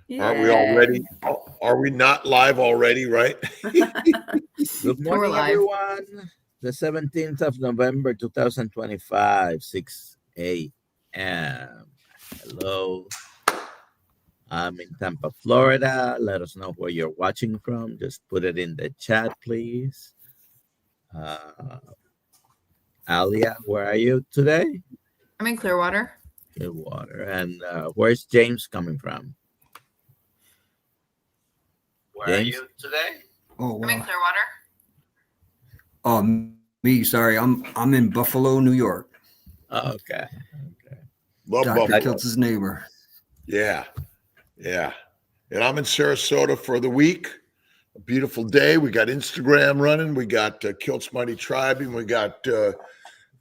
Aren't we already? Are we not live already, right? Good morning, everyone. The 17th of November, 2025, 6 a.m. Hello. I'm in Tampa, Florida. Let us know where you're watching from. Just put it in the chat, please. Alia, where are you today? I'm in Clearwater. Clearwater. And where's James coming from? Where James? Are you today? Oh, wow. I'm in Clearwater. Oh, me. Sorry, I'm in Buffalo, New York. Oh, okay. Love Dr. Kiltz's neighbor. Yeah. And I'm in Sarasota for the week. A beautiful day. We got Instagram running. We got Kiltz Mighty Tribe, and we got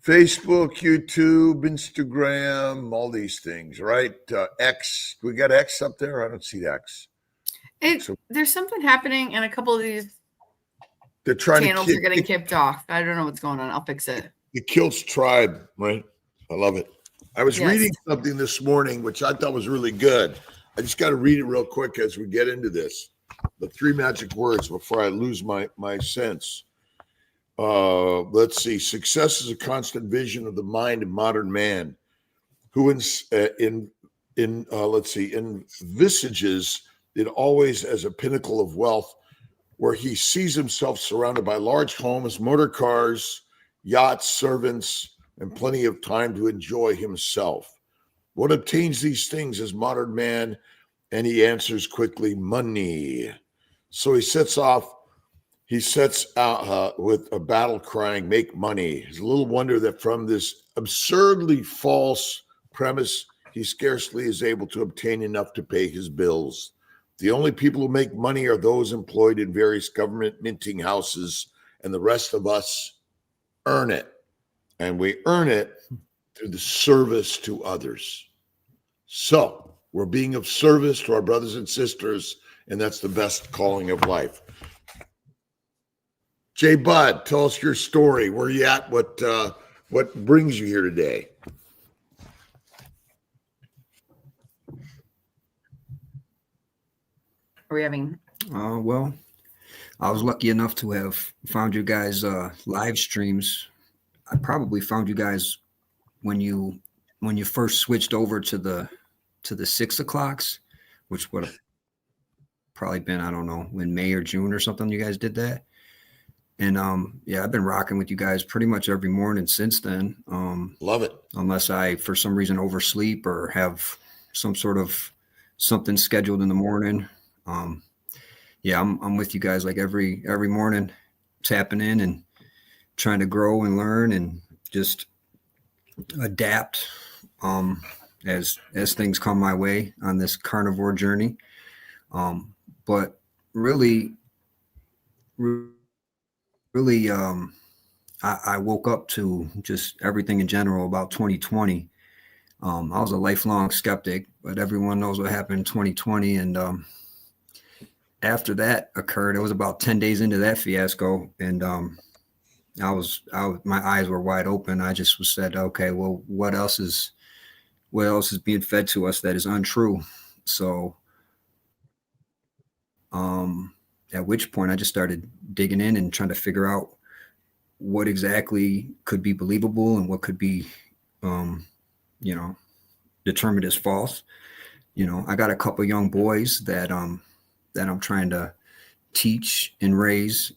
Facebook, YouTube, Instagram, all these things, right? X. We got X up there. I don't see X. There's something happening, and a couple of these channels are getting kicked off. I don't know what's going on. I'll fix it. The Kiltz Tribe, right? I love it. I was reading something this morning, which I thought was really good. I just got to read it real quick as we get into this. The 3 magic words before I lose my sense. Let's see. Success is a constant vision of the mind of modern man, who envisages it always as a pinnacle of wealth, where he sees himself surrounded by large homes, motor cars, yachts, servants, and plenty of time to enjoy himself. What obtains these things is modern man, and he answers quickly, money. So he sets out with a battle crying, make money. It's little wonder that from this absurdly false premise, he scarcely is able to obtain enough to pay his bills. The only people who make money are those employed in various government minting houses, and the rest of us earn it. And we earn it through the service to others. So we're being of service to our brothers and sisters, and that's the best calling of life. Jay Bud, tell us your story. Where you at? What brings you here today? Are we having? Well, I was lucky enough to have found you guys live streams. I probably found you guys when you first switched over to the 6 o'clocks, which would have probably been, I don't know, in May or June or something. You guys did that. And I've been rocking with you guys pretty much every morning since then. Love it. Unless I, for some reason, oversleep or have some sort of something scheduled in the morning. I'm with you guys like every morning, tapping in and trying to grow and learn and just adapt as things come my way on this carnivore journey. But really, I woke up to just everything in general about 2020. I was a lifelong skeptic, but everyone knows what happened in 2020. And after that occurred, it was about 10 days into that fiasco. And my eyes were wide open. I just said, okay, well, what else is being fed to us that is untrue? So at which point I just started digging in and trying to figure out what exactly could be believable and what could be, determined as false. I got a couple young boys that I'm trying to teach and raise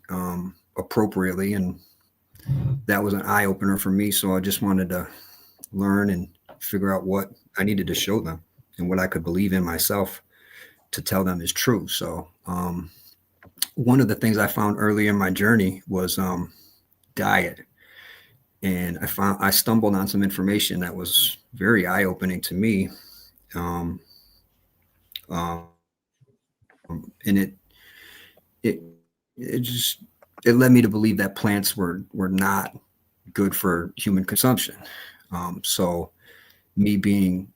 appropriately. And that was an eye opener for me. So I just wanted to learn and figure out what I needed to show them and what I could believe in myself to tell them is true. So one of the things I found early in my journey was diet. And I stumbled on some information that was very eye-opening to me. And it led me to believe that plants were not good for human consumption. So me being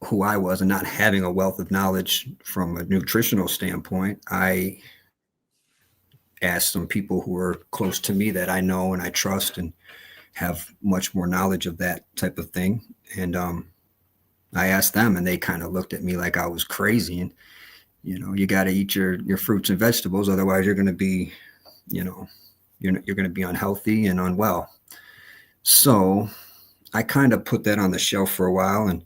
who I was and not having a wealth of knowledge from a nutritional standpoint, I asked some people who are close to me that I know and I trust and have much more knowledge of that type of thing. And I asked them, and they kind of looked at me like I was crazy. And, you know, you got to eat your fruits and vegetables. Otherwise you're going to be, you know, you're going to be unhealthy and unwell. So I kind of put that on the shelf for a while and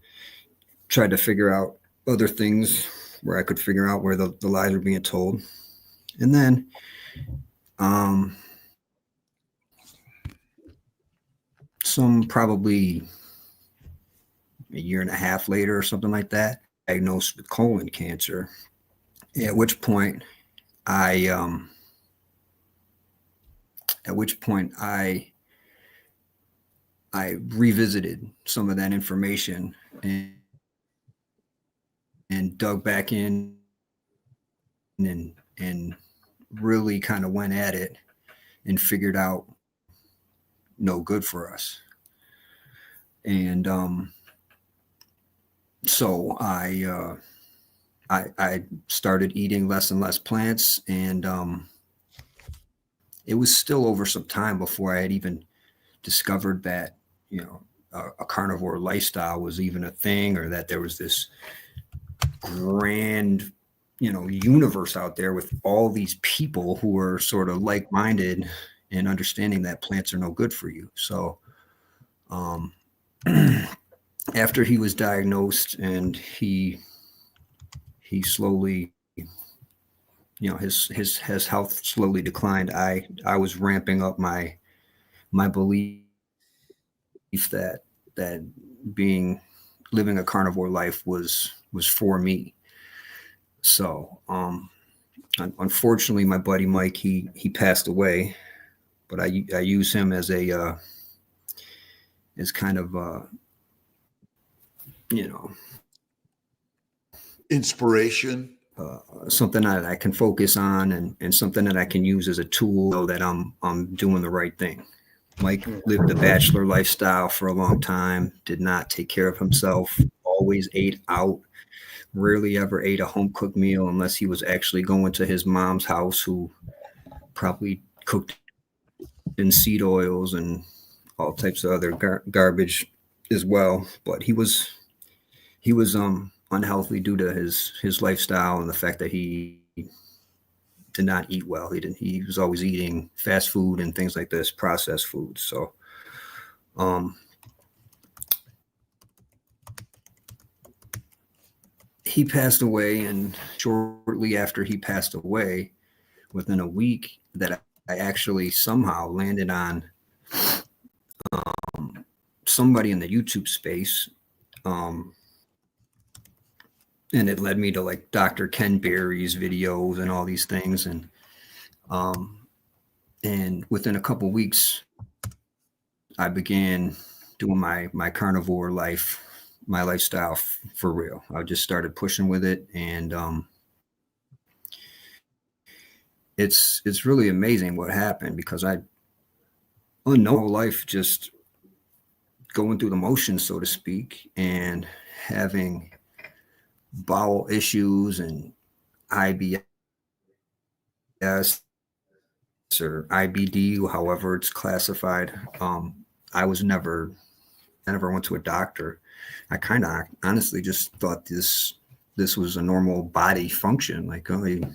tried to figure out other things where I could figure out where the lies were being told. And then, some probably a year and a half later or something like that, diagnosed with colon cancer. At which point I revisited some of that information and dug back in and really kind of went at it and figured out no good for us. And so I started eating less and less plants, and it was still over some time before I had even discovered that, you know, a carnivore lifestyle was even a thing, or that there was this grand, you know, universe out there with all these people who are sort of like-minded and understanding that plants are no good for you. So after he was diagnosed and he slowly, you know, his health slowly declined, I was ramping up my belief that living a carnivore life was for me. So unfortunately, my buddy Mike, he passed away, but I use him as kind of you know, inspiration, something that I can focus on, and something that I can use as a tool, so that I'm doing the right thing. Mike lived a bachelor lifestyle for a long time, did not take care of himself, always ate out, rarely ever ate a home cooked meal unless he was actually going to his mom's house, who probably cooked in seed oils and all types of other garbage as well. But he was unhealthy due to his lifestyle and the fact that he did not eat well. He was always eating fast food and things like this, processed food. So he passed away, and shortly after he passed away, within a week, that I actually somehow landed on somebody in the YouTube space, and it led me to like Dr. Ken Berry's videos and all these things. And within a couple of weeks, I began doing my carnivore life, my lifestyle for real. I just started pushing with it. And it's really amazing what happened, because I know life just going through the motions, so to speak, and having bowel issues and IBS or IBD, however it's classified. I never went to a doctor. I kind of honestly just thought this was a normal body function. Like, oh, you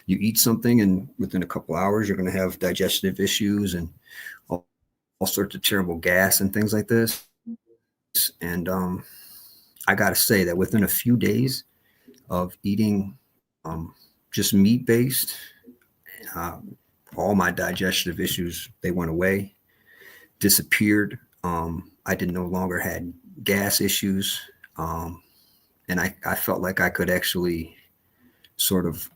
eat something and within a couple hours you're going to have digestive issues and all sorts of terrible gas and things like this. And I got to say that within a few days of eating just meat-based, all my digestive issues, they went away, disappeared. I no longer had gas issues. And I felt like I could actually sort of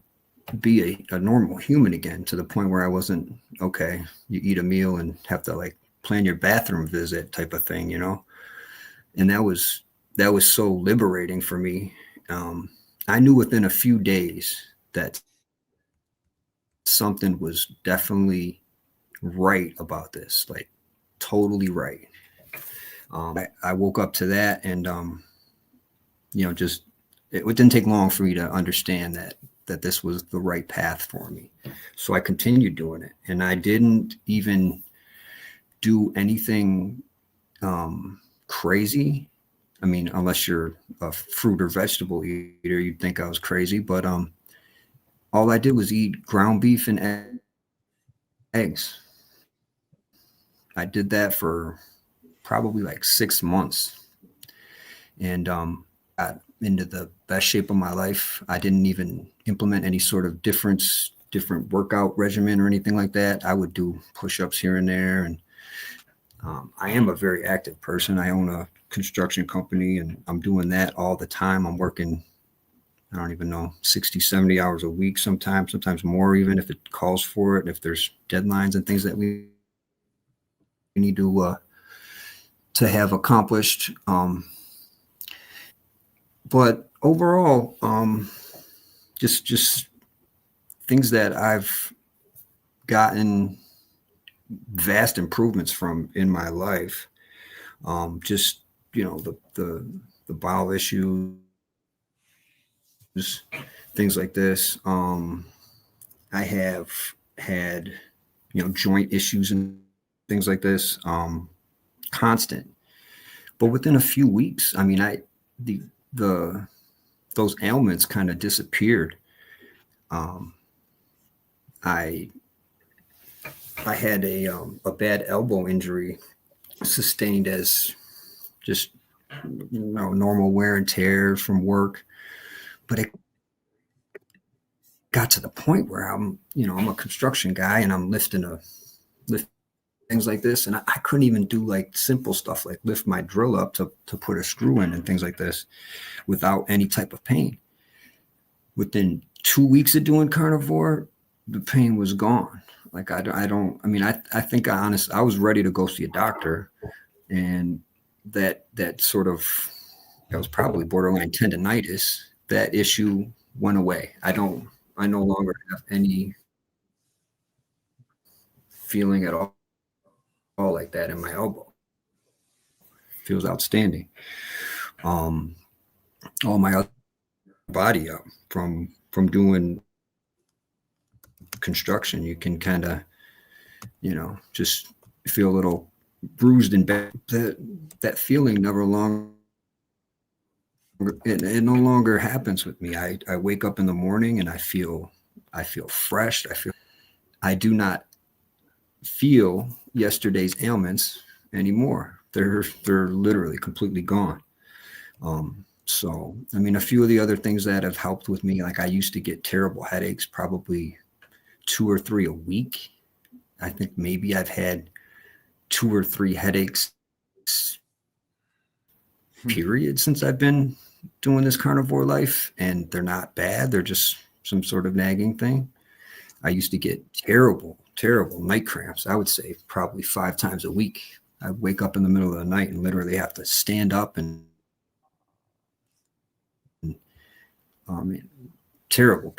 be a normal human again, to the point where I wasn't, okay, you eat a meal and have to like plan your bathroom visit type of thing, you know? And that was so liberating for me. I knew within a few days that something was definitely right about this, like totally right. I woke up to that, and just it didn't take long for me to understand that this was the right path for me. So I continued doing it, and I didn't even do anything crazy. I mean, unless you're a fruit or vegetable eater, you'd think I was crazy. But all I did was eat ground beef and eggs. I did that for probably like 6 months, and got into the best shape of my life. I didn't even implement any sort of different workout regimen or anything like that. I would do push-ups here and there, and I am a very active person. I own a construction company, and I'm doing that all the time. I'm working, I don't even know, 60, 70 hours a week sometimes more, even if it calls for it, and if there's deadlines and things that we need to have accomplished. But overall, just things that I've gotten vast improvements from in my life. Just, the bowel issues, things like this. I have had, joint issues and things like this, constant. But within a few weeks, I mean, those ailments kind of disappeared. I had a bad elbow injury sustained as just normal wear and tear from work, but it got to the point where I'm a construction guy, and I'm lift things like this, and I couldn't even do like simple stuff like lift my drill up to put a screw in and things like this without any type of pain. Within 2 weeks of doing carnivore, the pain was gone. Like I think I was ready to go see a doctor, and that was probably borderline tendonitis. That issue went away. I no longer have any feeling at all like that in my elbow. Feels outstanding. All my other body up from doing construction, you can kind of, just feel a little bruised and bad. That feeling it no longer happens with me. I wake up in the morning and I feel fresh. I do not feel yesterday's ailments anymore. They're literally completely gone. So, I mean, a few of the other things that have helped with me, like I used to get terrible headaches, probably 2 or 3 a week. I think maybe I've had 2 or 3 headaches period since I've been doing this carnivore life, and they're not bad. They're just some sort of nagging thing. I used to get terrible night cramps. I would say probably 5 times a week. I'd wake up in the middle of the night and literally have to stand up and terrible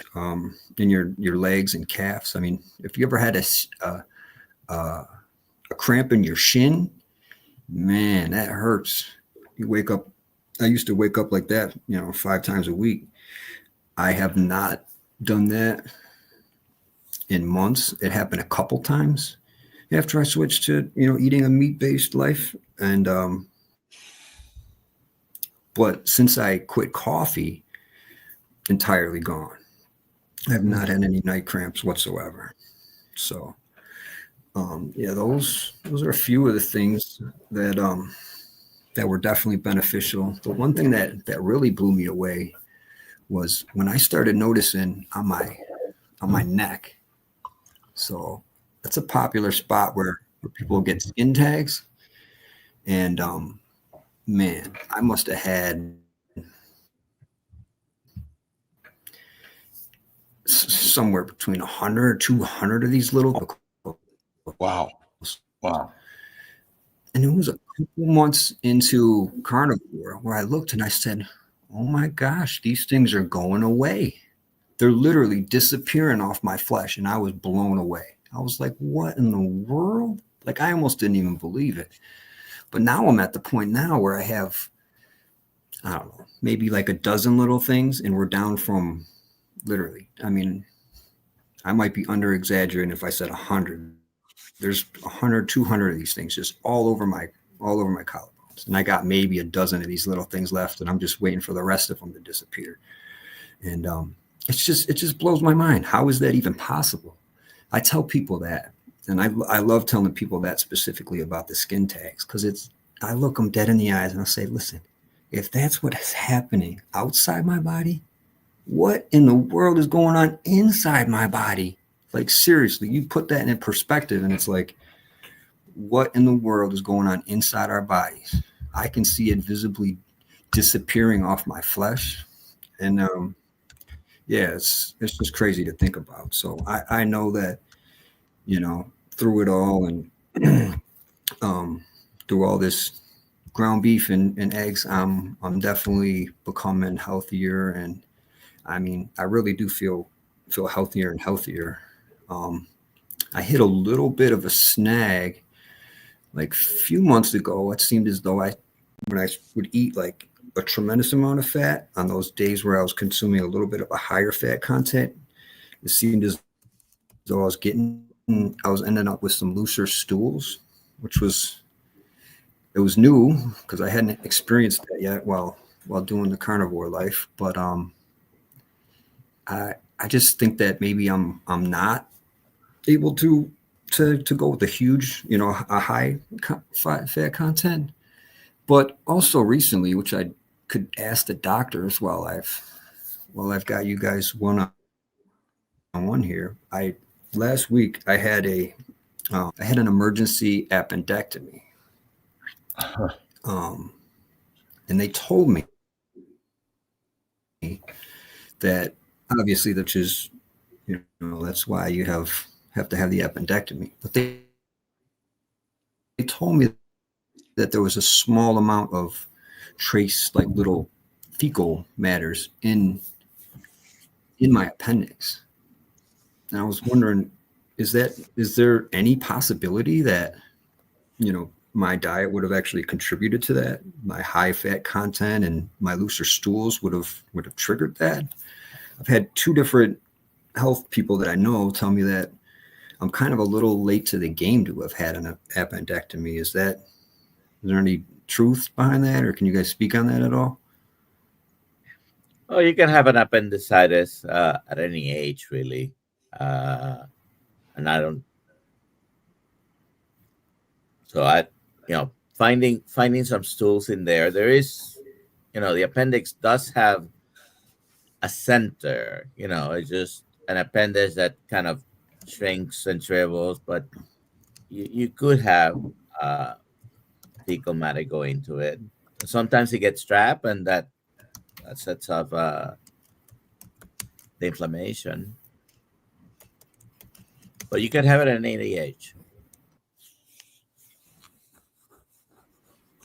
in your legs and calves. I mean, if you ever had a cramp in your shin, man, that hurts. You wake up. I used to wake up like that, 5 times a week. I have not done that in months. It happened a couple times after I switched to, eating a meat-based life. And, but since I quit coffee, entirely gone. I have not had any night cramps whatsoever. So, those are a few of the things that were definitely beneficial. The one thing that really blew me away was when I started noticing on my neck. So that's a popular spot where people get skin tags. And man, I must have had somewhere between 100 or 200 of these little. Wow. And it was a couple months into carnivore where I looked and I said, oh my gosh, these things are going away. They're literally disappearing off my flesh. And I was blown away. I was like, what in the world? Like, I almost didn't even believe it. But now I'm at the point now where I have, I don't know, maybe like a dozen little things, and we're down from literally, I mean, I might be under exaggerating if I said 100. There's 100, 200 of these things just all over my collarbone. and I got maybe a dozen of these little things left, and I'm just waiting for the rest of them to disappear. And it just blows my mind. How is that even possible? I tell people that, and I love telling people that specifically about the skin tags, because I look them dead in the eyes and I say, listen, if that's what is happening outside my body, what in the world is going on inside my body? Like, seriously, you put that in perspective, and it's like, what in the world is going on inside our bodies? I can see it visibly disappearing off my flesh. And yeah, it's just crazy to think about. So I know that, you know, through it all and through all this ground beef and eggs, I'm definitely becoming healthier. And I mean, I really do feel healthier and healthier. I hit a little bit of a snag like a few months ago. It seemed as though when I would eat like a tremendous amount of fat on those days where I was consuming a little bit of a higher fat content, it seemed as though I was ending up with some looser stools, which was new because I hadn't experienced that yet while doing the carnivore life. But I just think that maybe I'm not able to go with a huge, you know, a high fat content. But also recently, which I could ask the doctors while I've got you guys one-on-one here. Last week I had an emergency appendectomy. And they told me that obviously, which is, you know, that's why you have to have the appendectomy. But they told me that there was a small amount of trace, like little fecal matters in my appendix. And I was wondering, is there any possibility that, you know, my diet would have actually contributed to that? My high fat content and my looser stools would have triggered that? I've had two different health people that I know tell me that I'm kind of a little late to the game to have had an appendectomy. Is there any truth behind that, or can you guys speak on that at all? Oh, you can have an appendicitis at any age, really. And I don't. So you know, finding some stools in there. There is, you know, the appendix does have a center. You know, it's just an appendix that kind of shrinks and shrivels, but you could have fecal matter go into it. Sometimes it gets trapped, and that sets off the inflammation. But you can have it at any age.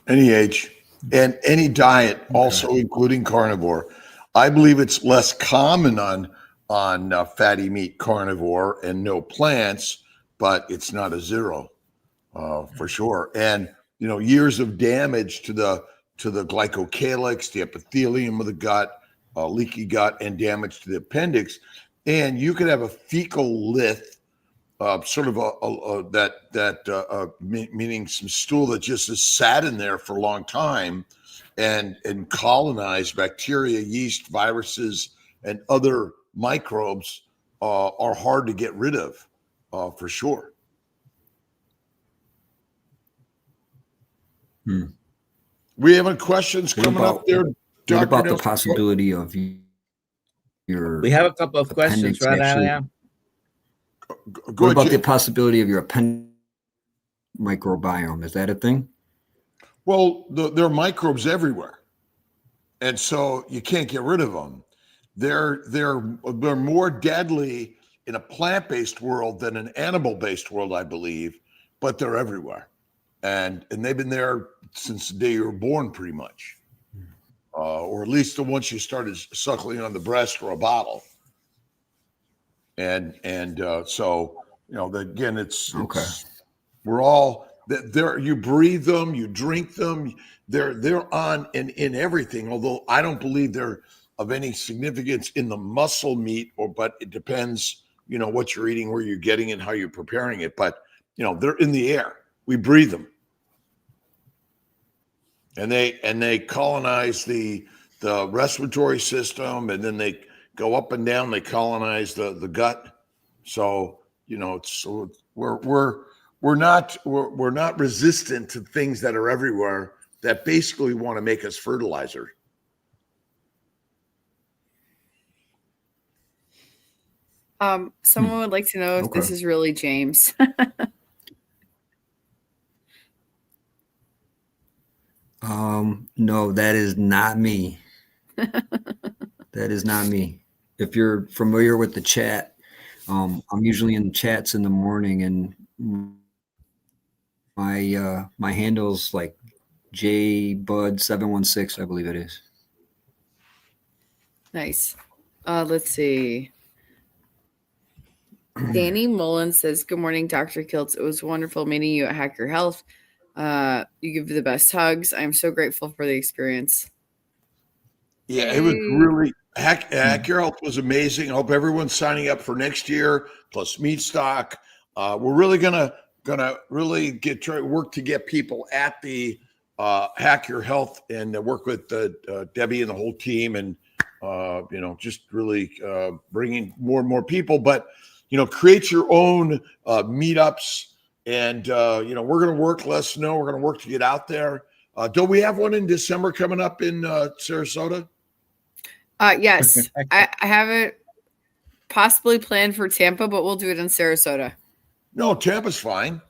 Any age and any diet, also including carnivore. I believe it's less common on fatty meat carnivore and no plants, but it's not a zero for sure. And you know, years of damage to the glycocalyx, the epithelium of the gut, leaky gut, and damage to the appendix. And you could have a fecal lith, sort of meaning some stool that just has sat in there for a long time and colonized bacteria, yeast, viruses, and other microbes are hard to get rid of for sure. We have questions coming up there. What about the possibility of your? We have a couple of questions right now. What about the possibility of your appendix microbiome? Is that a thing? Well, there are microbes everywhere, and so you can't get rid of them. They're more deadly in a plant-based world than an animal-based world, I believe, but they're everywhere, and they've been there since the day you were born, pretty much, or at least the once you started suckling on the breast or a bottle. And so, you know, again, it's we're all there. You breathe them, you drink them. They're on in everything. Although I don't believe they're of any significance in the muscle meat, but it depends, you know, what you're eating, where you're getting it, how you're preparing it. But you know, they're in the air. We breathe them. And they colonize the respiratory system, and then they go up and down. They colonize the gut. So we're not resistant to things that are everywhere that basically want to make us fertilizer. Someone would like to know if this is really James. No, that is not me. That is not me. If you're familiar with the chat, I'm usually in chats in the morning, and my handle's like JBud716, I believe it is. Nice. Let's see. Danny Mullen says, "Good morning, Dr. Kiltz. It was wonderful meeting you at Hack Your Health. You give the best hugs. I'm so grateful for the experience." Yeah, it was really Hack Your Health was amazing. I hope everyone's signing up for next year plus meat stock. We're really gonna really work to get people at the Hack Your Health and work with Debbie and the whole team, and just really bringing more and more people. But create your own meetups. And, we're going to work, let us know. We're going to work to get out there. Don't we have one in December coming up in Sarasota? Yes. I have it possibly planned for Tampa, but we'll do it in Sarasota. No, Tampa's fine.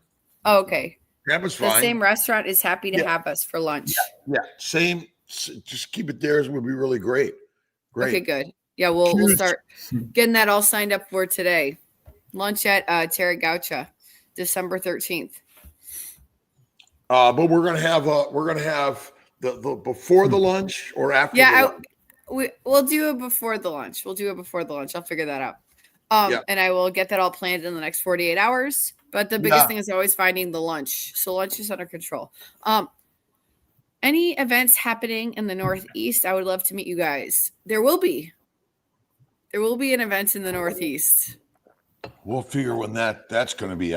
Oh, okay. Tampa's fine. The same restaurant is happy to have us for lunch. Yeah. Same. Just keep it there. It would be really great. Great. Okay, good. Yeah, we'll start getting that all signed up for today. Lunch at Terra Gaucha. December 13th. But we're gonna have the before the lunch or after. Yeah, we'll do it before the lunch. I'll figure that out. And I will get that all planned in the next 48 hours. But the biggest thing is always finding the lunch. So lunch is under control. Any events happening in the Northeast? I would love to meet you guys. There will be an event in the Northeast. We'll figure when that's going to be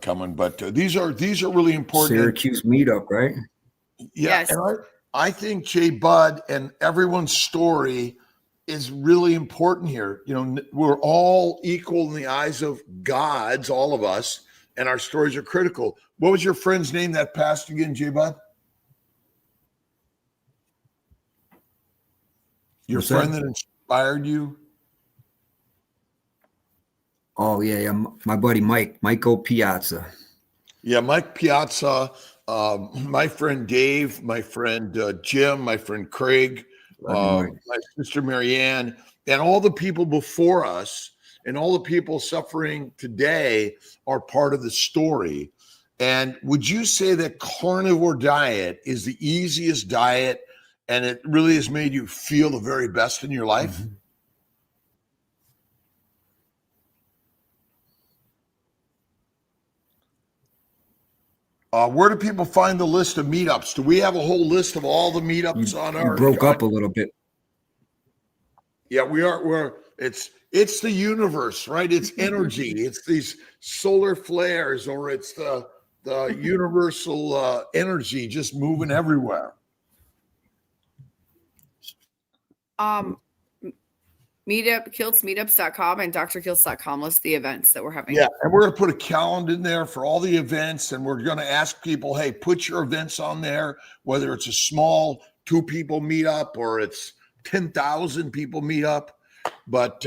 coming, but these are really important. Syracuse meetup, right? Yeah, yes. And I think J. Bud and everyone's story is really important here. We're all equal in the eyes of gods, all of us, and our stories are critical. What was your friend's name that passed again, J. Bud? Your friend that inspired you? Oh, yeah. My buddy, Michael Piazza. Yeah, Mike Piazza, my friend Dave, my friend Jim, my friend Craig, my sister Marianne, and all the people before us and all the people suffering today are part of the story. And would you say that carnivore diet is the easiest diet and it really has made you feel the very best in your life? Mm-hmm. Where do people find the list of meetups? Do we have a whole list of all the meetups on our? You broke up a little bit. Yeah, we are. It's the universe, right? It's energy. It's these solar flares, or it's the universal energy just moving everywhere. Kiltzmeetups.com and Dr.Kiltz.com list the events that we're having. Yeah, and we're going to put a calendar in there for all the events, and we're going to ask people, hey, put your events on there, whether it's a small 2-people meetup or it's 10,000 people meetup. But,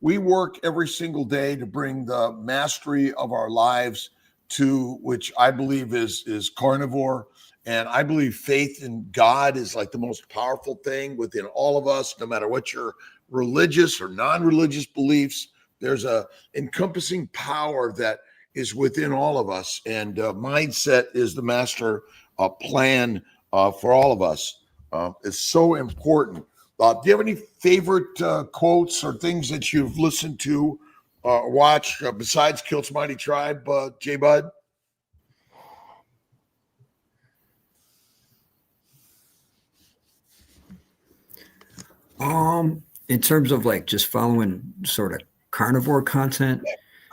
we work every single day to bring the mastery of our lives to which I believe is carnivore. And I believe faith in God is like the most powerful thing within all of us, no matter what your religious or non-religious beliefs. There's a encompassing power that is within all of us. And mindset is the master plan for all of us. It's so important. Do you have any favorite quotes or things that you've listened to or watched besides Kiltz Mighty Tribe, J. Bud? In terms of like just following sort of carnivore content,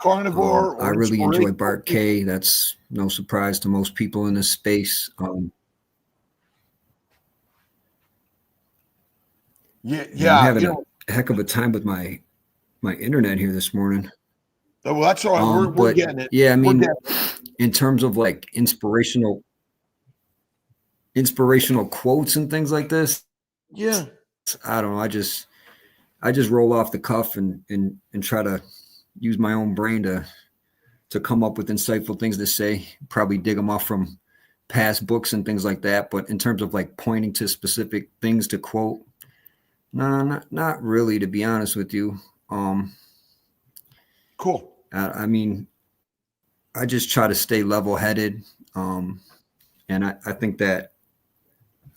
I really enjoy Bart K. That's no surprise to most people in this space. Yeah. I'm having a heck of a time with my internet here this morning. Well, that's all right. We're getting it. Yeah, I mean, in terms of like inspirational quotes and things like this. Yeah. I don't know. I just roll off the cuff and try to use my own brain to come up with insightful things to say, probably dig them off from past books and things like that. But in terms of like pointing to specific things to quote, no, not really, to be honest with you. Cool. I mean, I just try to stay level-headed. And I think that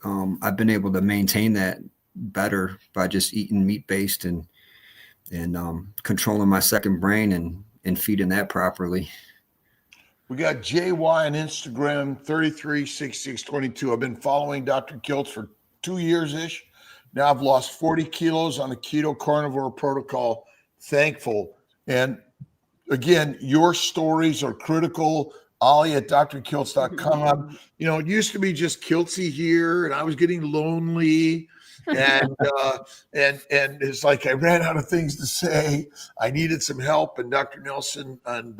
I've been able to maintain that better by just eating meat-based and controlling my second brain and feeding that properly. We got JY on Instagram, 336622. I've been following Dr. Kiltz for 2 years-ish. Now I've lost 40 kilos on a keto carnivore protocol. Thankful. And again, your stories are critical. Ollie at drkiltz.com. It used to be just Kiltzy here, and I was getting lonely. And it's like I ran out of things to say. I needed some help, and Dr. Nelson and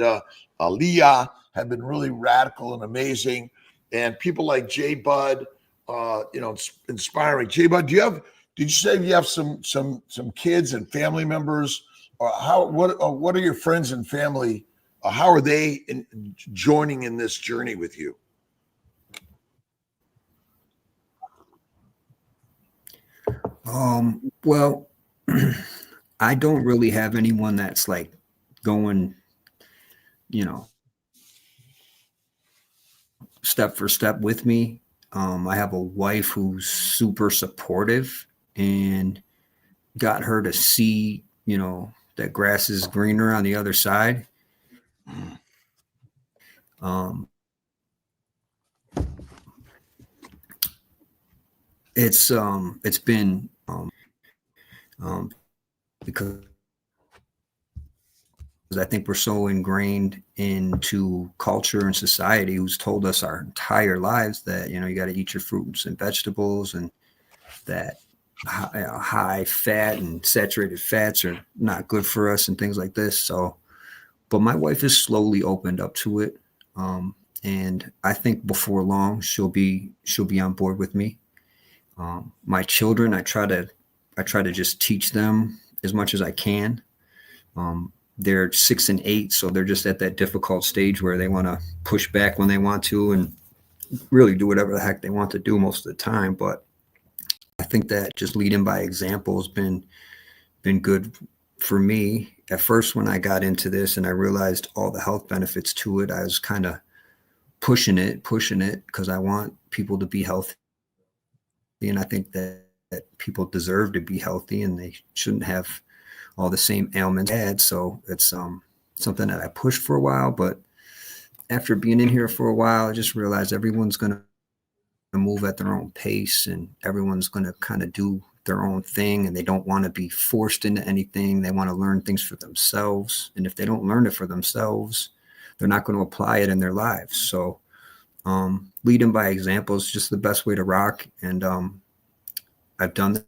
Aliyah have been really radical and amazing. And people like J Bud, inspiring. J Bud, did you say you have some kids and family members? What are your friends and family? How are they joining in this journey with you? Well, I don't really have anyone that's like going, step for step with me. I have a wife who's super supportive and got her to see, that grass is greener on the other side. It's been because I think we're so ingrained into culture and society who's told us our entire lives that, you got to eat your fruits and vegetables, and that high fat and saturated fats are not good for us and things like this. So, but my wife has slowly opened up to it. And I think before long she'll be on board with me. My children, I try to just teach them as much as I can. They're 6 and 8, so they're just at that difficult stage where they want to push back when they want to and really do whatever the heck they want to do most of the time. But I think that just leading by example has been good for me. At first, when I got into this and I realized all the health benefits to it, I was kind of pushing it because I want people to be healthy. And I think that people deserve to be healthy and they shouldn't have all the same ailments I had. So it's something that I pushed for a while, but after being in here for a while, I just realized everyone's going to move at their own pace and everyone's going to kind of do their own thing, and they don't want to be forced into anything. They want to learn things for themselves. And if they don't learn it for themselves, they're not going to apply it in their lives. So leading by example is just the best way to rock. And I've done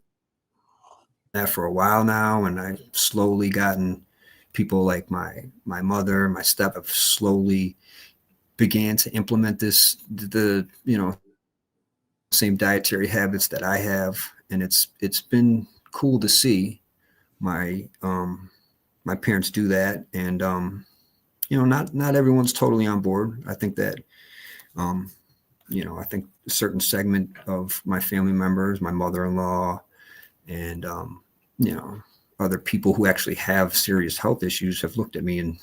that for a while now, and I've slowly gotten people like my mother, my step have slowly began to implement the same dietary habits that I have. And it's been cool to see my parents do that. And, not everyone's totally on board. I think that, I think a certain segment of my family members, my mother-in-law, and, other people who actually have serious health issues have looked at me and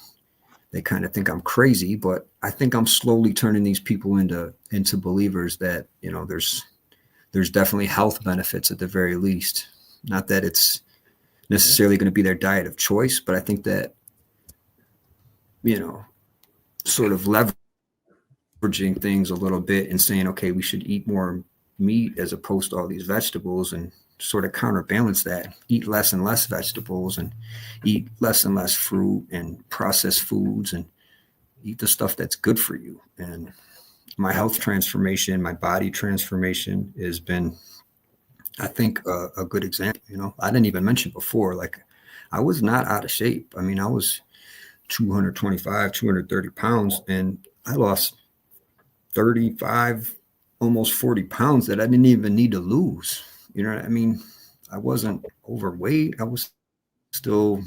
they kind of think I'm crazy, but I think I'm slowly turning these people into believers that, there's definitely health benefits at the very least. Not that it's necessarily going to be their diet of choice, but I think that, sort of leveraging things a little bit and saying, okay, we should eat more meat as opposed to all these vegetables, and sort of counterbalance that, eat less and less vegetables and eat less and less fruit and processed foods and eat the stuff that's good for you. And my health transformation, my body transformation has been I think a good example, you know, I didn't even mention before, like I was not out of shape. I mean, I was 225, 230 pounds, and I lost 35, almost 40 pounds that I didn't even need to lose. You know what I mean? I wasn't overweight. I was still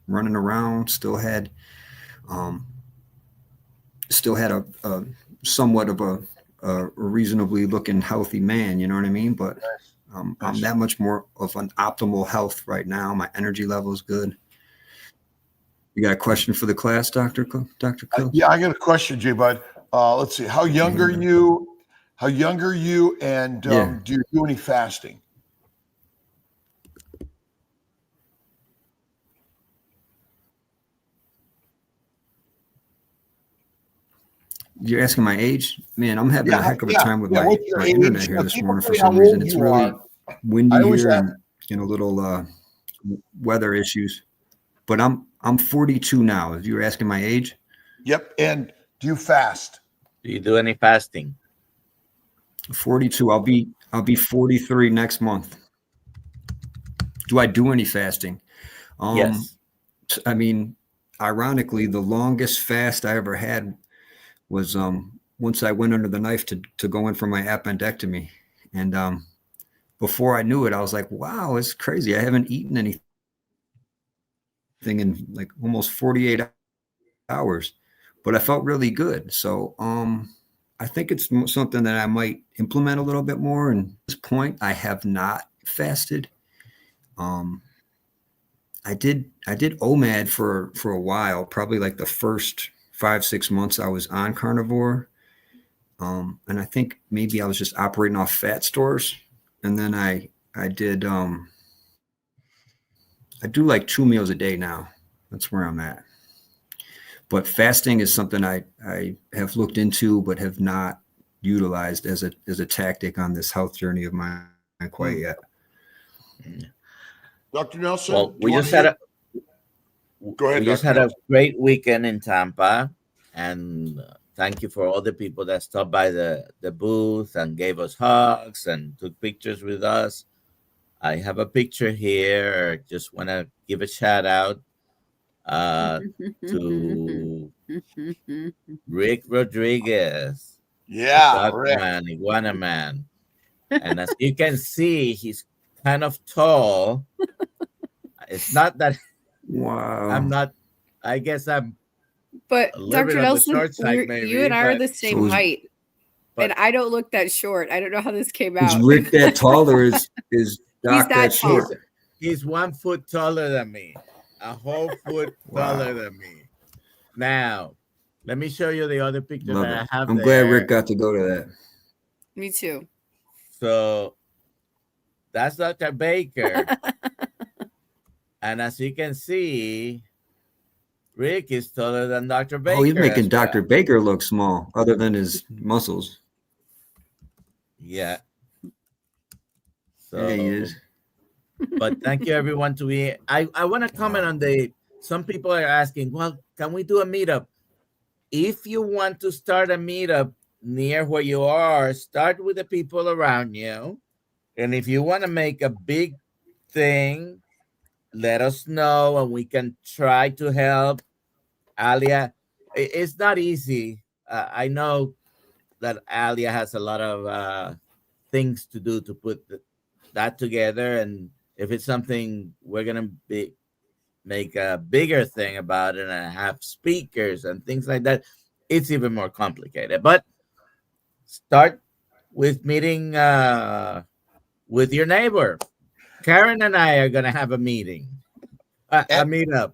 running around, still had a somewhat of a reasonably looking healthy man, you know what I mean? But I'm that much more of an optimal health right now. My energy level is good. You got a question for the class, Dr. Kiltz? Yeah, I got a question, J Bud. Let's see. How young are you? How young are you? And do you do any fasting? You're asking my age? Man, I'm having a heck of a time with my internet here this morning for some How reason. old It's you really are. windy here ask- and a little weather issues. But I'm 42 now. If you were asking my age. Yep. And do you fast? Do you do any fasting? 42. I'll be 43 next month. Do I do any fasting? Yes. I mean, ironically, the longest fast I ever had was once I went under the knife to go in for my appendectomy. And before I knew it, I was like, wow, it's crazy. I haven't eaten anything in like almost 48 hours, but I felt really good. So I think it's something that I might implement a little bit more. And at this point, I have not fasted. I did OMAD for a while, probably like the first 5-6 months I was on carnivore. And I think maybe I was just operating off fat stores. And then I do like 2 meals a day now. That's where I'm at. But fasting is something I have looked into, but have not utilized as a tactic on this health journey of mine quite yet. Dr. Nelson? Well, we just had a great weekend in Tampa, and thank you for all the people that stopped by the booth and gave us hugs and took pictures with us. I have a picture here. Just want to give a shout out to Rick Rodriguez. Yeah, Rick. Man, Iguana Man. And as you can see, he's kind of tall. It's not that. Wow. I'm not. I guess I'm. But Dr. Nelson, maybe, you and I are the same height, and I don't look that short. I don't know how this came out. Is Rick that tall, or is Doc that short? He's 1 foot taller than me, a whole foot taller than me. Now, let me show you the other picture that I have. I'm glad Rick got to go to that. Me too. So that's Dr. Baker. And as you can see, Rick is taller than Dr. Baker. Oh, he's making Dr. Baker look small, other than his muscles. Yeah. So, yeah, he is. But thank you, everyone, to be. I want to comment on some people are asking, well, can we do a meetup? If you want to start a meetup near where you are, start with the people around you. And if you want to make a big thing, let us know and we can try to help. Alia, it's not easy. I know that Alia has a lot of things to do to put that together. And if it's something we're going to make a bigger thing about it and have speakers and things like that, it's even more complicated. But start with meeting with your neighbor. Karen and I are going to have a meeting, a meetup.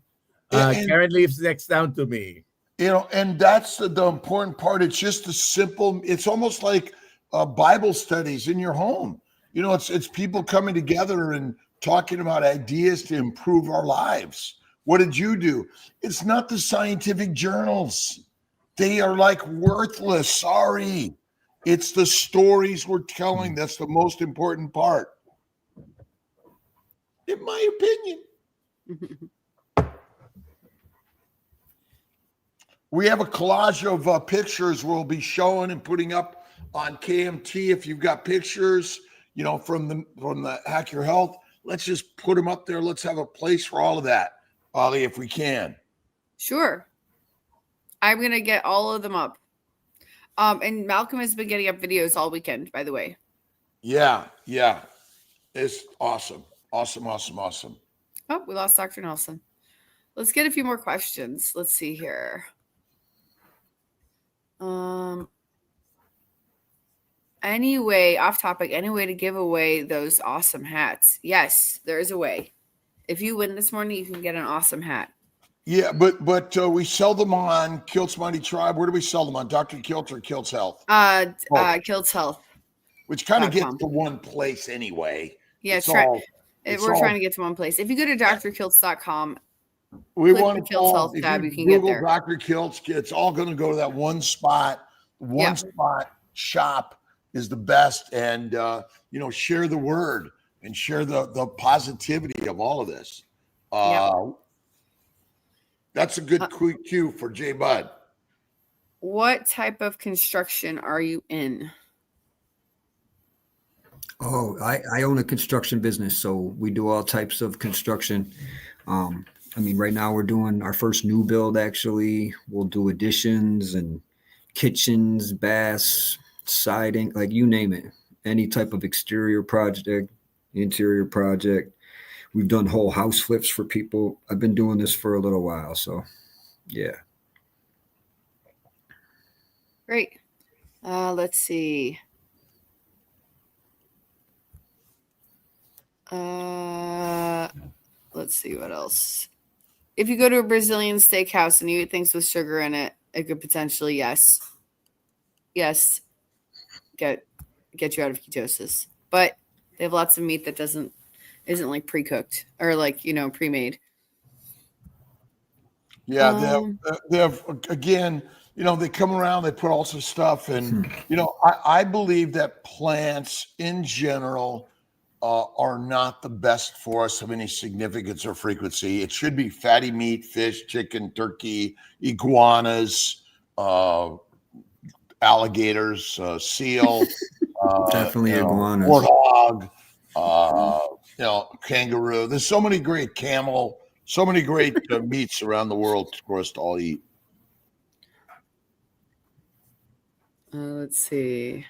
Karen lives next down to me. You know, and that's the important part. It's just a simple, it's almost like Bible studies in your home. You know, it's people coming together and talking about ideas to improve our lives. What did you do? It's not the scientific journals. They are like worthless. Sorry. It's the stories we're telling. That's the most important part. In my opinion. We have a collage of pictures we'll be showing and putting up on KMT. If you've got pictures, from the Hack Your Health. Let's just put them up there. Let's have a place for all of that, Ollie, if we can. Sure. I'm going to get all of them up. And Malcolm has been getting up videos all weekend, by the way. Yeah. It's awesome. Awesome. Oh, we lost Dr. Nelson. Let's get a few more questions. Let's see here. Anyway, off topic, any way to give away those awesome hats? Yes, there is a way. If you win this morning, you can get an awesome hat. Yeah, but we sell them on Kiltz Mighty Tribe. Where do we sell them on? Dr.Kiltz or Kiltz Health? Kiltz Health. Which kind of gets to one place anyway. Yeah, we're trying to get to one place. If you go to drkiltz.com, we want the Kiltz Health tab, you can Google get there. Dr. Kiltz, it's all going to go to that one spot. Spot shop is the best, and share the word and share the positivity of all of this. That's a good cue for J Bud. What type of construction are you in? Oh, I own a construction business, so we do all types of construction. Right now we're doing our first new build. Actually, we'll do additions and kitchens, baths, siding, like you name it. Any type of exterior project, interior project. We've done whole house flips for people. I've been doing this for a little while, so yeah. Great. Let's see. Let's see what else. If you go to a Brazilian steakhouse and you eat things with sugar in it, it could potentially, yes, get you out of ketosis. But they have lots of meat that isn't like pre-cooked or like pre-made. Yeah, they have again. They come around, they put all sorts of stuff, and I believe that plants in general are not the best for us of any significance or frequency. It should be fatty meat, fish, chicken, turkey, iguanas, alligators, seal, definitely iguanas, warthog, kangaroo. There's so many great camel, so many great meats around the world for us to all eat. Let's see.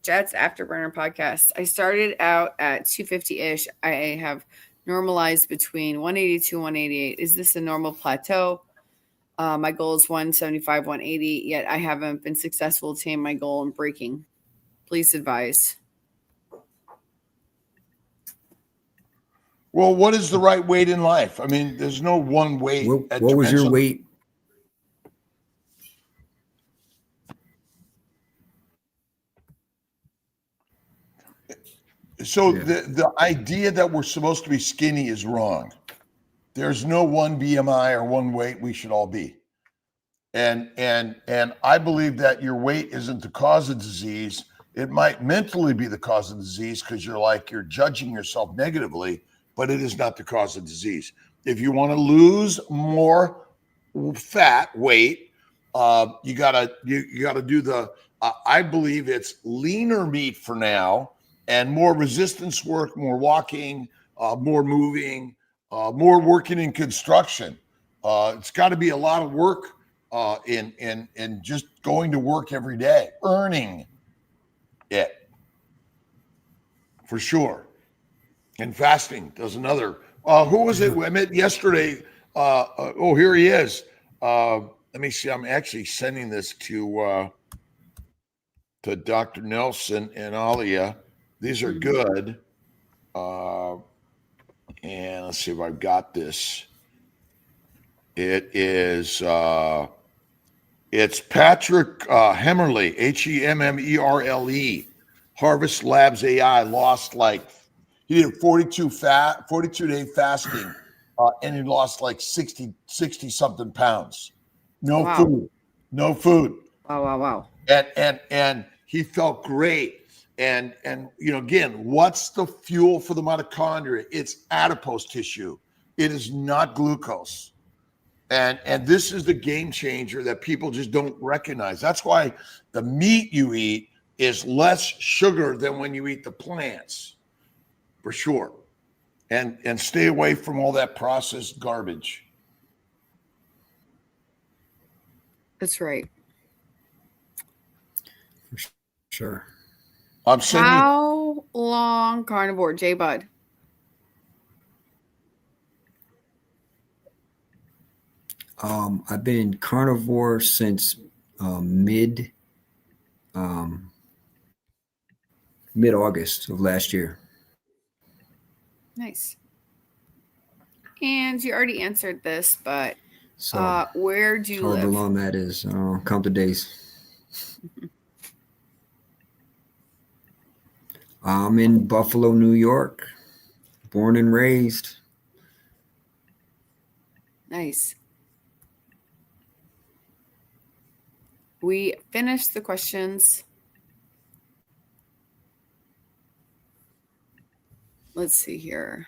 Jets Afterburner podcast. I started out at 250-ish. I have normalized between 182 and 188. Is this a normal plateau? My goal is 175, 180, yet I haven't been successful to attain my goal in breaking. Please advise. Well, what is the right weight in life? There's no one weight. What was your weight? So the idea that we're supposed to be skinny is wrong. There's no one BMI or one weight we should all be. And I believe that your weight isn't the cause of disease. It might mentally be the cause of disease because you're judging yourself negatively, but it is not the cause of disease. If you want to lose more fat weight, you gotta do the. I believe it's leaner meat for now. And more resistance work, more walking, more moving, more working in construction. It's got to be a lot of work in just going to work every day, earning it for sure. And fasting does another. Who was it I met yesterday? Here he is. Let me see. I'm actually sending this to Dr. Nelson and Alia. These are good. And let's see if I've got this. It is, it's Patrick Hemmerle, Hemmerle, Harvest Labs AI, he did 42-day fasting, and he lost 60 something pounds. No food. Wow. And he felt great. And again, what's the fuel for the mitochondria? It's adipose tissue. It is not glucose. And this is the game changer that people just don't recognize. That's why the meat you eat is less sugar than when you eat the plants, for sure. And stay away from all that processed garbage. That's right. Sure. I'm saying, How long carnivore, J Bud? I've been carnivore since mid August of last year. Nice. And you already answered this, but So where do you live? however long that is, count the days. I'm in Buffalo, New York, born and raised. Nice. We finished the questions. Let's see here.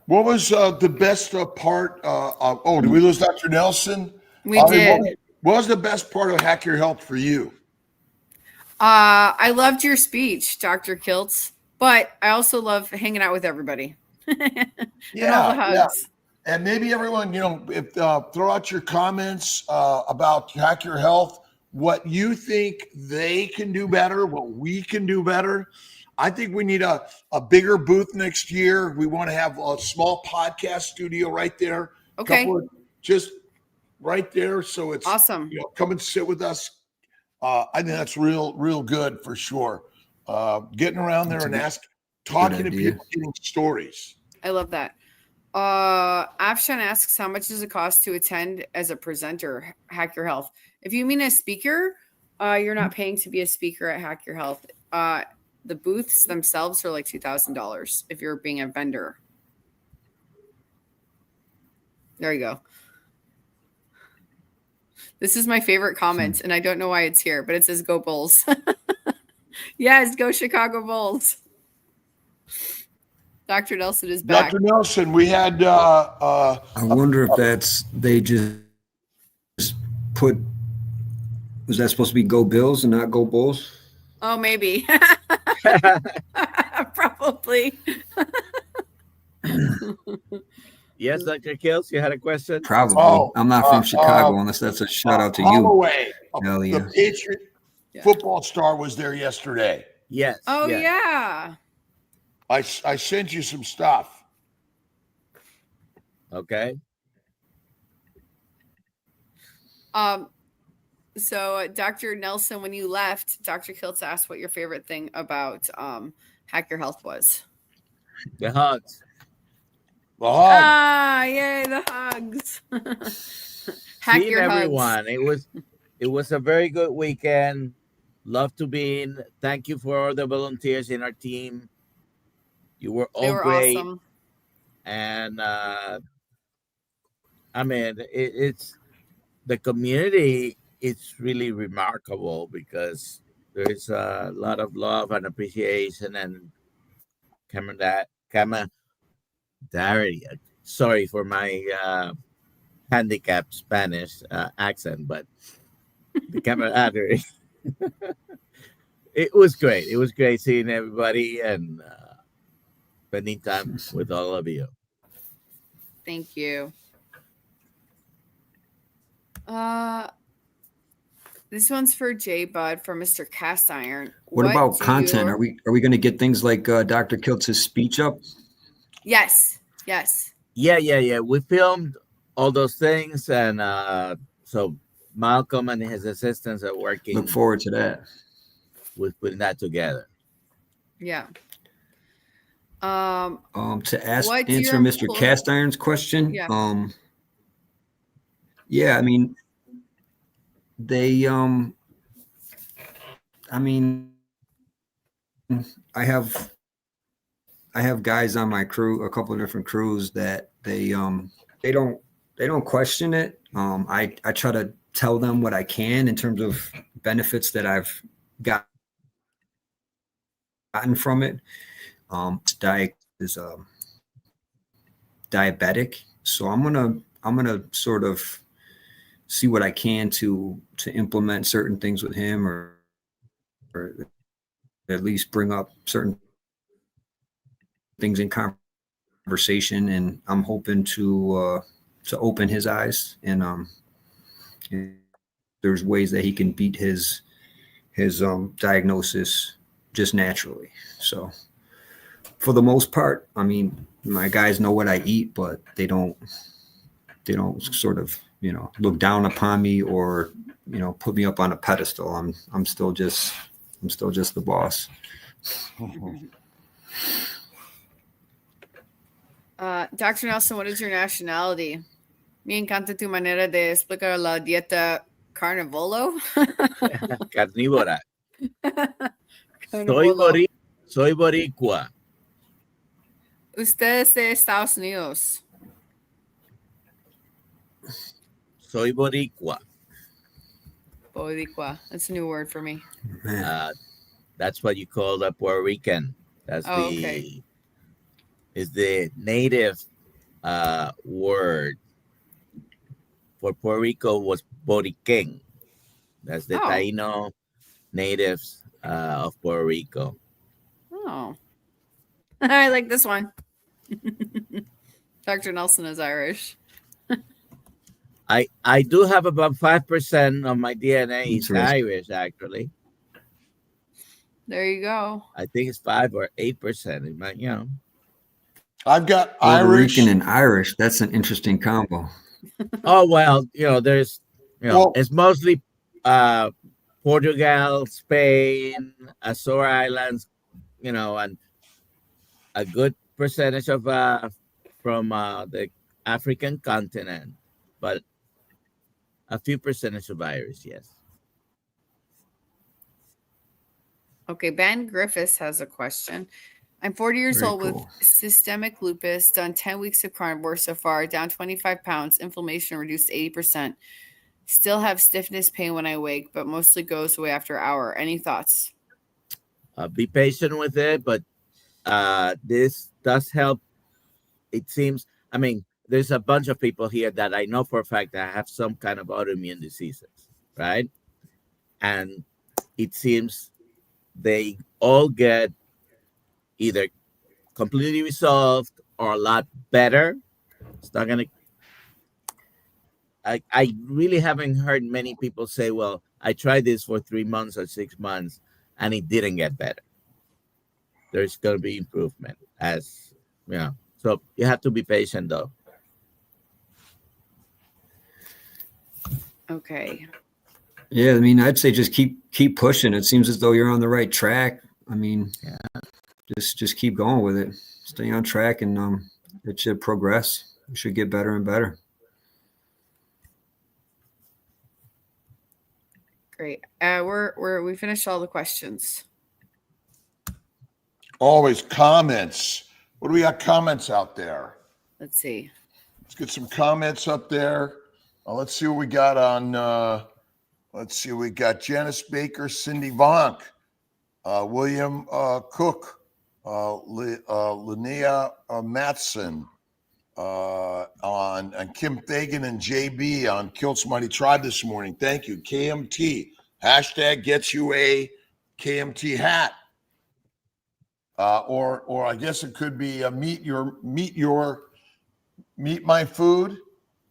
what was the best part? Did we lose Dr. Nelson? We did. What was the best part of Hack Your Health for you? I loved your speech, Dr. Kiltz, but I also love hanging out with everybody. And all the hugs. And maybe everyone, if throw out your comments about Hack Your Health, what you think they can do better, what we can do better. I think we need a bigger booth next year. We want to have a small podcast studio right there. Okay. Just right there. So it's Awesome. Come and sit with us. I think that's real good for sure. Getting around there and talking to people, getting stories. I love that. Afshan asks, how much does it cost to attend as a presenter, Hack Your Health? If you mean a speaker, you're not paying to be a speaker at Hack Your Health. The booths themselves are like $2,000 if you're being a vendor. There you go. This is my favorite comment, and I don't know why it's here, but it says "Go Bulls." Yes, go Chicago Bulls. Dr. Nelson is back. Dr. Nelson, we had. I wonder if they just put. Was that supposed to be "Go Bills" and not "Go Bulls"? Oh, maybe. Probably. Yes, Dr. Kiltz, you had a question? Probably. I'm not from Chicago unless that's a shout out to you. Holloway, Yeah. the Patriot football star, was there yesterday. Yes. Oh, yes. yeah. I sent you some stuff. Okay. So Dr. Nelson, when you left, Dr. Kiltz asked what your favorite thing about Hack Your Health was. The hugs. The hug. Yay, the hugs. Hack Seeing your everyone. hugs. It was a very good weekend. Love to be in. Thank you for all the volunteers in our team. You were all great. Awesome. And it's the community. It's really remarkable because there's a lot of love and appreciation and camaraderie. Sorry for my handicapped Spanish accent, but the camaraderie. It was great. It was great seeing everybody and spending time with all of you. Thank you. This one's for J Bud from Mr. Cast Iron. What about content? Are we going to get things like Dr. Kiltz's speech up? Yes. Yeah. We filmed all those things, and so Malcolm and his assistants are working. Look forward to that. With putting that together. Yeah. To answer your Mr. Cast Iron's question. Yeah. Yeah, I mean, they I have guys on my crew, a couple of different crews that they don't question it. I try to tell them what I can in terms of benefits that I've gotten from it. Is diabetic, So I'm gonna sort of see what I can to implement certain things with him, or at least bring up certain things in conversation. And I'm hoping to open his eyes, and there's ways that he can beat his diagnosis just naturally. So for the most part, I mean, my guys know what I eat, but they don't sort of, look down upon me or, put me up on a pedestal. I'm still just the boss. Dr. Nelson, what is your nationality? Me encanta tu manera de explicar la dieta carnivolo. Carnívora. Carnivolo. Soy boricua. Usted es de Estados Unidos. Soy boricua. Boricua. That's a new word for me. That's what you call a Puerto Rican. That's okay. Is the native word for Puerto Rico was Boriquen. That's the Taino natives of Puerto Rico. Oh. I like this one. Dr. Nelson is Irish. I do have about 5% of my DNA is Irish, actually. There you go. I think it's 5 or 8%. It might, I've got Puerto Irish Rican and Irish. That's an interesting combo. Oh well, there's it's mostly Portugal, Spain, Azore Islands, and a good percentage of from the African continent, but a few percentage of Irish, yes. Okay, Ben Griffiths has a question. I'm 40 years old with systemic lupus, done 10 weeks of carnivore so far, down 25 pounds, inflammation reduced 80%. Still have stiffness pain when I wake, but mostly goes away after an hour. Any thoughts? Be patient with it, but this does help. It seems, there's a bunch of people here that I know for a fact that have some kind of autoimmune diseases, right? And it seems they all get either completely resolved or a lot better. It's not going to... I really haven't heard many people say, well, I tried this for 3 months or 6 months and it didn't get better. There's going to be improvement So you have to be patient, though. Okay. Yeah, I'd say just keep pushing. It seems as though you're on the right track. Just keep going with it. Stay on track, and it should progress. You should get better and better. Great. We finished all the questions. Always comments. What do we got comments out there? Let's see. Let's get some comments up there. Let's see what we got on. Let's see. We got Janice Baker, Cindy Vonk, William Cook, Linnea Matson, on Kim Fagan and JB on Kiltz Mighty Tribe this morning. Thank you. KMT hashtag gets you a KMT hat, or I guess it could be meet my food.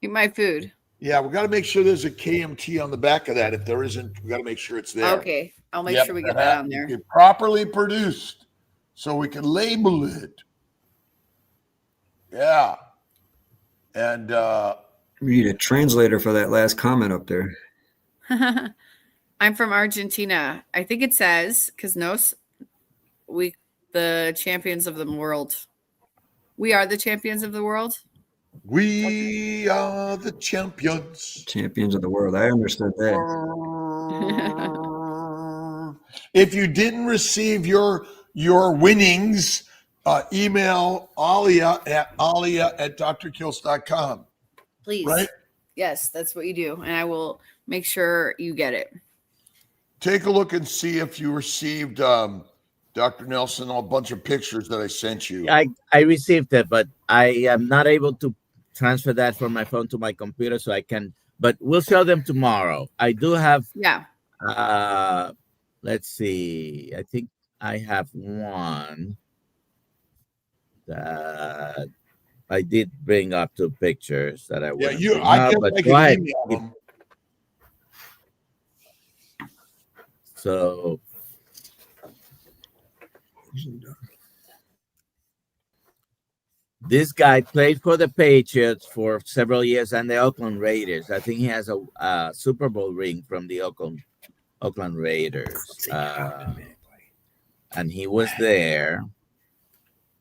Eat my food. Yeah, we got to make sure there's a KMT on the back of that. If there isn't, we got to make sure it's there. Okay, I'll make sure we get that on there. Properly produced, so we can label it. Yeah, and We need a translator for that last comment up there. I'm from Argentina. I think it says, because the champions of the world. We are the champions of the world. We are the champions. Champions of the world. I understood that. If you didn't receive your winnings, email Alia at drkiltz.com. Please. Right? Yes, that's what you do. And I will make sure you get it. Take a look and see if you received, Dr. Nelson, a bunch of pictures that I sent you. I received it, but I am not able to transfer that from my phone to my computer so I can, but we'll show them tomorrow. I do have, let's see, I think I have one that I did bring up 2 pictures that I want to bring I up, can but make go an ahead. email them. So this guy played for the Patriots for several years and the Oakland Raiders. I think he has a Super Bowl ring from the Oakland Raiders. And he was there.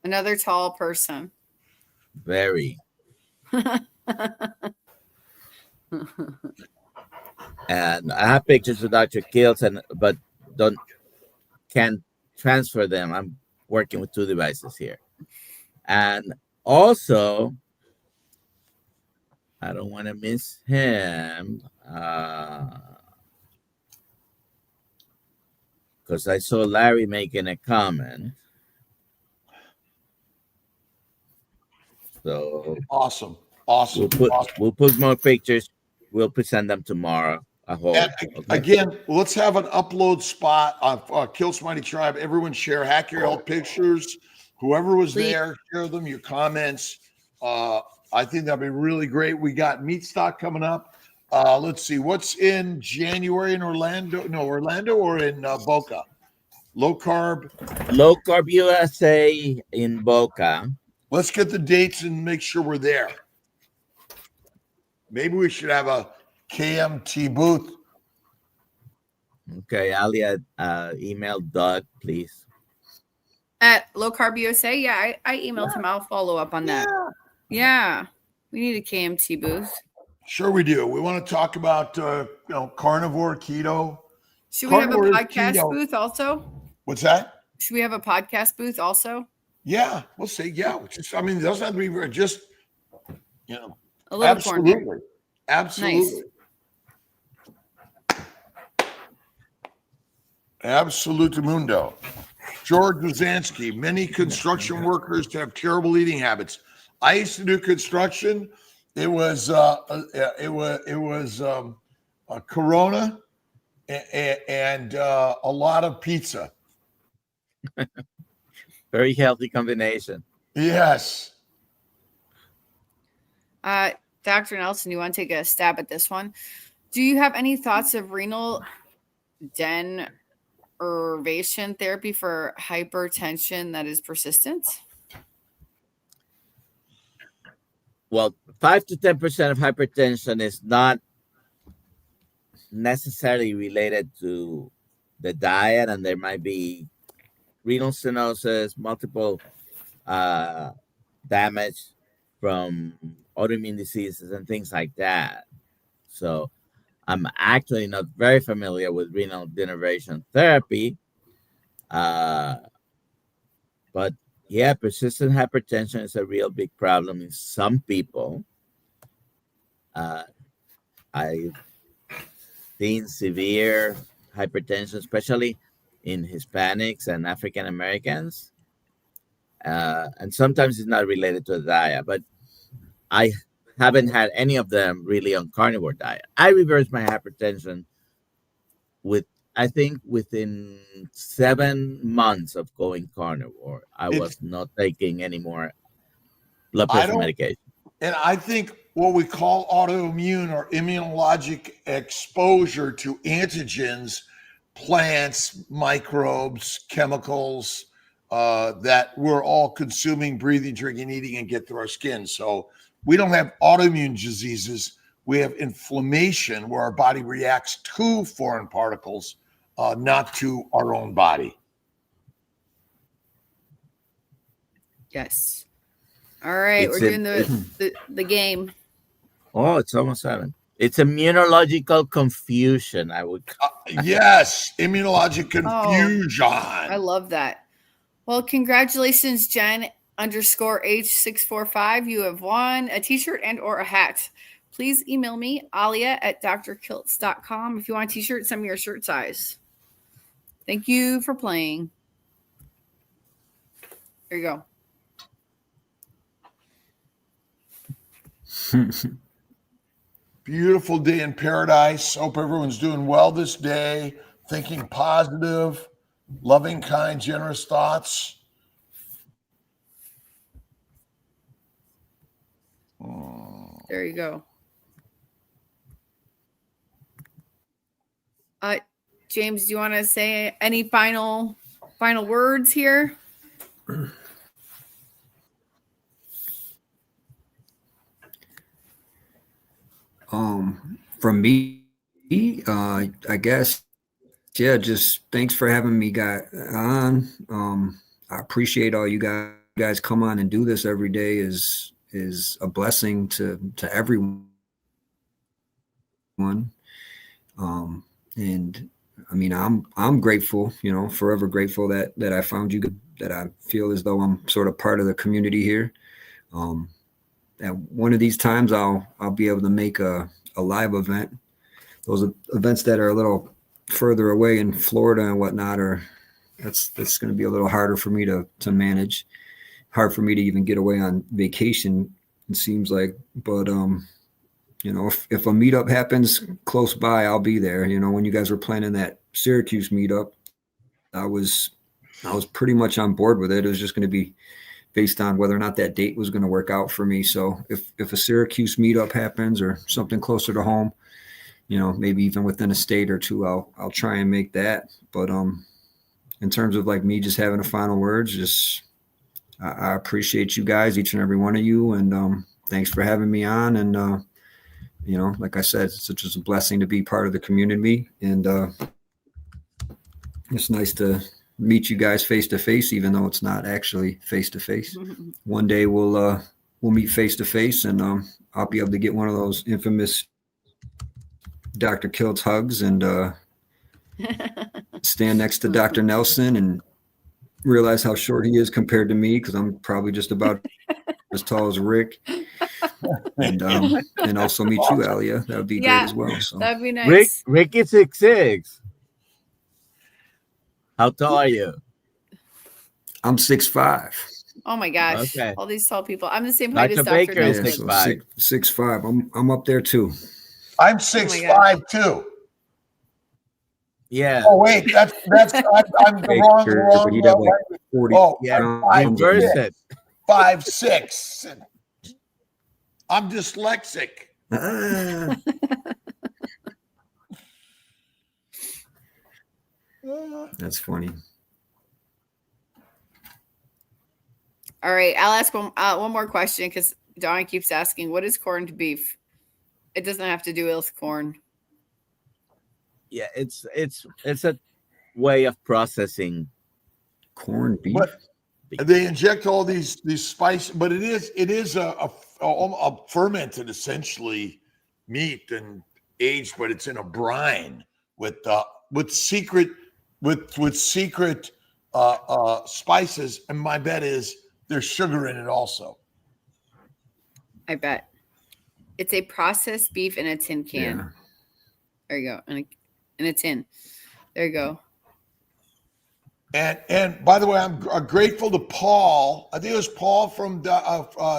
Another tall person. Very. And I have pictures of Dr.Kiltz, but can't transfer them. I'm working with 2 devices here. And also, I don't want to miss him because I saw Larry making a comment. So awesome. We'll put more pictures. We'll present them tomorrow. Okay? Again, let's have an upload spot on Kiltz Mighty Tribe. Everyone share Hack Your Health pictures. Whoever was there, share them, your comments. I think that'd be really great. We got meat stock coming up. Let's see, what's in January in Orlando? No, Orlando or in Boca? Low Carb USA in Boca. Let's get the dates and make sure we're there. Maybe we should have a KMT booth. Okay, Alia, email Doug, please. At Low Carb USA? Yeah, I emailed him. I'll follow up on that. Yeah. We need a KMT booth. Sure we do. We want to talk about carnivore, keto. Should we have a podcast booth also? What's that? Should we have a podcast booth also? Yeah, we'll see. Yeah, it doesn't have to be just, a little corner. Absolutely. Nice. Absolutumundo. George Wazansky. Many construction workers have terrible eating habits. I used to do construction. It was a Corona and a lot of pizza. Very healthy combination. Yes. Dr. Nelson, you want to take a stab at this one? Do you have any thoughts of renal denervation therapy for hypertension that is persistent? Well, 5 to 10% of hypertension is not necessarily related to the diet, and there might be renal stenosis, multiple damage from autoimmune diseases and things like that. So I'm actually not very familiar with renal denervation therapy, but yeah, persistent hypertension is a real big problem in some people. I've seen severe hypertension, especially in Hispanics and African Americans. And sometimes it's not related to the diet, but I haven't had any of them really on carnivore diet. I reversed my hypertension I think within 7 months of going carnivore. I was not taking any more blood pressure medication. And I think what we call autoimmune or immunologic exposure to antigens, plants, microbes, chemicals that we're all consuming, breathing, drinking, eating, and get through our skin. So we don't have autoimmune diseases. We have inflammation where our body reacts to foreign particles, not to our own body. Yes. All right. We're doing the game. Oh, it's almost 7. It's immunological confusion, I would call it. Yes, immunologic confusion. I love that. Well, congratulations, Jen _H645. You have won a t-shirt and or a hat. Please email me, Alia at drkiltz.com. If you want a t-shirt, send me your shirt size. Thank you for playing. There you go. Beautiful day in paradise. Hope everyone's doing well this day, thinking positive, loving, kind, generous thoughts. There you go. James, do you want to say any final words here? From me, I guess, yeah, just thanks for having me on. I appreciate all you guys come on and do this every day is a blessing to everyone. And I mean, I'm grateful, forever grateful that I found you, that I feel as though I'm sort of part of the community here. At one of these times I'll be able to make a live event. Those events that are a little further away in Florida and whatnot that's going to be a little harder for me to manage. Hard for me to even get away on vacation, it seems like. But if a meetup happens close by, I'll be there. When you guys were planning that Syracuse meetup, I was pretty much on board with it. It was just going to be based on whether or not that date was going to work out for me. So if a Syracuse meetup happens or something closer to home, maybe even within a state or two, I'll try and make that. But in terms of like me just having a final words, just I appreciate you guys, each and every one of you, and thanks for having me on. And like I said, it's just a blessing to be part of the community, and it's nice to meet you guys face to face, even though it's not actually face to face. One day we'll meet face to face, and I'll be able to get one of those infamous Dr.Kiltz hugs and stand next to Dr. Nelson and realize how short he is compared to me, because I'm probably just about as tall as Rick. And also meet you, Alia. That would be great as well. So that'd be nice. Rick is 6'6". How tall are you? I'm 6'5". Oh my gosh! Okay. All these tall people. I'm the same height as Dr. Baker is Nelson. 6'5". 6'5". I'm up there too. I'm 6'5" too. Yeah. Oh wait, that's I'm the wrong. He'd have like 40. Oh yeah, I'm reverse it. 5'6". I'm dyslexic. That's funny. All right, I'll ask one more question, because Donna keeps asking, what is corned beef? It doesn't have to do with corn. Yeah, it's a way of processing corned beef. But they inject all these spice, but it is a fermented, essentially, meat and aged, but it's in a brine with secret spices, and my bet is there's sugar in it also. I bet. It's a processed beef in a tin can. Yeah. There you go. In a tin. There you go. And by the way, I'm grateful to Paul. I think it was Paul from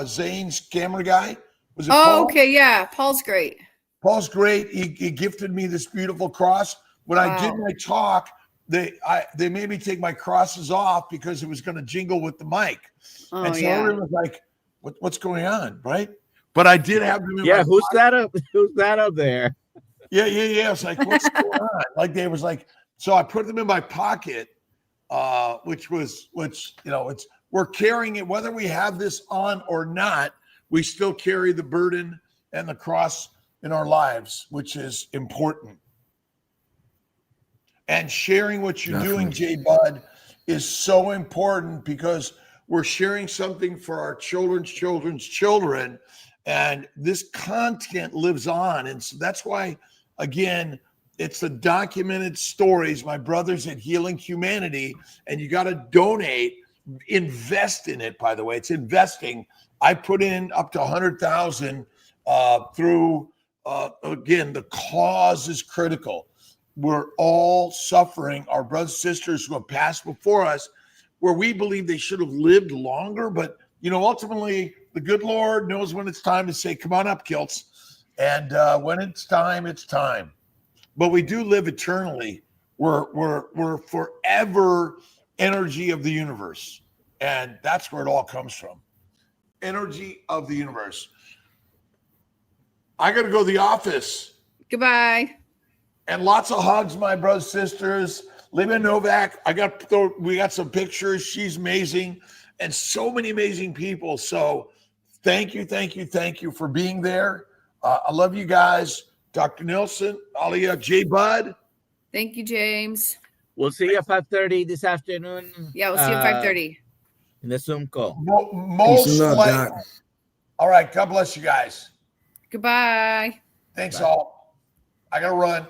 Zane's camera guy. Was it Paul? Okay, yeah. Paul's great. Paul's great. He gifted me this beautiful cross. When I did my talk, they made me take my crosses off because it was going to jingle with the mic. Oh, and so yeah. everyone was like, what's going on, right? But I did have them in my who's pocket. Who's that up there? Yeah. It's like, what's going on? Like they was like, so I put them in my pocket, which it's we're carrying it, whether we have this on or not, we still carry the burden and the cross in our lives, which is important. And sharing what you're doing, J. Bud, is so important, because we're sharing something for our children's children, and this content lives on. And so that's why, again, it's the documented stories, my brothers at Healing Humanity, and you got to donate, invest in it. By the way, it's investing. I put in up to 100,000 through. Again, the cause is critical. We're all suffering. Our brothers and sisters who have passed before us, where we believe they should have lived longer, but ultimately The good Lord knows when it's time to say, come on up, Kiltz. And when it's time, it's time. But we do live eternally. We're forever energy of the universe. And that's where it all comes from. Energy of the universe. I got to go to the office. Goodbye. And lots of hugs, my brothers, sisters. Libya Novak, we got some pictures. She's amazing. And so many amazing people. So thank you for being there. I love you guys. Dr. Nilsson, Alia, J. Bud. Thank you, James. We'll see you at 5:30 this afternoon. Yeah, we'll see you at 5:30. In the Zoom call. Most likely. All right. God bless you guys. Goodbye. Thanks all. I got to run.